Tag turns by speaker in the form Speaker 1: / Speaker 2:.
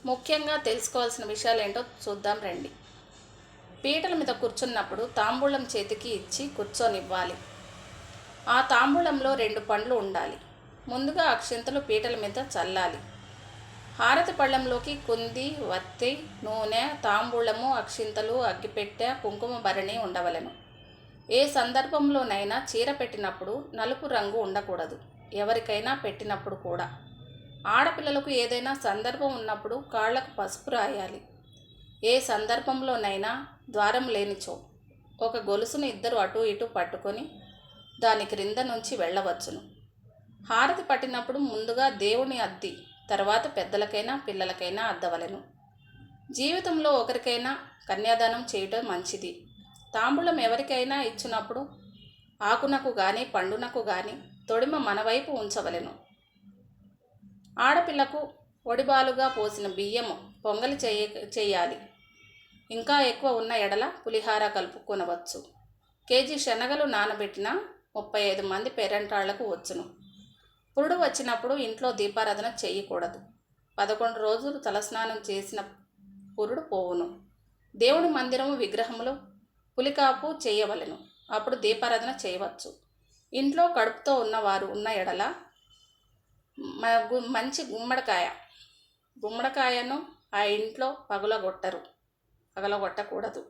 Speaker 1: ముఖ్యంగా తెలుసుకోవాల్సిన విషయాలు ఏంటో చూద్దాం రండి. పీటల మీద కూర్చున్నప్పుడు తాంబూలం చేతికి ఇచ్చి కూర్చొనివ్వాలి. ఆ తాంబూలంలో 2 పండ్లు ఉండాలి. ముందుగా అక్షింతలు పీటల మీద చల్లాలి. హారతి పళ్ళెంలోకి కుంది, వత్తి, నూనె, తాంబూలము, అక్షింతలు, అగ్గిపెట్టె, కుంకుమ భరణి ఉండవలెను. ఏ సందర్భంలోనైనా చీర పెట్టినప్పుడు నలుపు రంగు ఉండకూడదు. ఎవరికైనా పెట్టినప్పుడు కూడా. ఆడపిల్లలకు ఏదైనా సందర్భం ఉన్నప్పుడు కాళ్లకు పసుపు రాయాలి. ఏ సందర్భంలోనైనా ద్వారం లేనిచో ఒక గొలుసును ఇద్దరు అటు ఇటు పట్టుకొని దాని క్రింద నుంచి వెళ్ళవచ్చును. హారతి పట్టినప్పుడు ముందుగా దేవుని అద్ది తర్వాత పెద్దలకైనా పిల్లలకైనా అద్దవలెను. జీవితంలో ఒకరికైనా కన్యాదానం చేయటం మంచిది. తాంబూలం ఎవరికైనా ఇచ్చినప్పుడు ఆకునకు గాని పండునకు గాని తొడిమ మన వైపు ఉంచవలెను. ఆడపిల్లకు ఒడిబాలుగా పోసిన బియ్యము పొంగలి చేయాలి. ఇంకా ఎక్కువ ఉన్న ఎడల పులిహార కలుపుకొనవచ్చు. కేజీ శనగలు నానబెట్టిన 35 మంది పేరంటాళ్లకు వచ్చును. పురుడు వచ్చినప్పుడు ఇంట్లో దీపారాధన చేయకూడదు. 11 రోజులు తలస్నానం చేసిన పురుడు పోవును. దేవుని మందిరము విగ్రహములు పులికాపు చేయవలెను. అప్పుడు దీపారాధన చేయవచ్చు. ఇంట్లో కడుపుతో ఉన్నవారు ఉన్న ఎడల మంచి గుమ్మడికాయను ఆ ఇంట్లో పగలగొట్టకూడదు.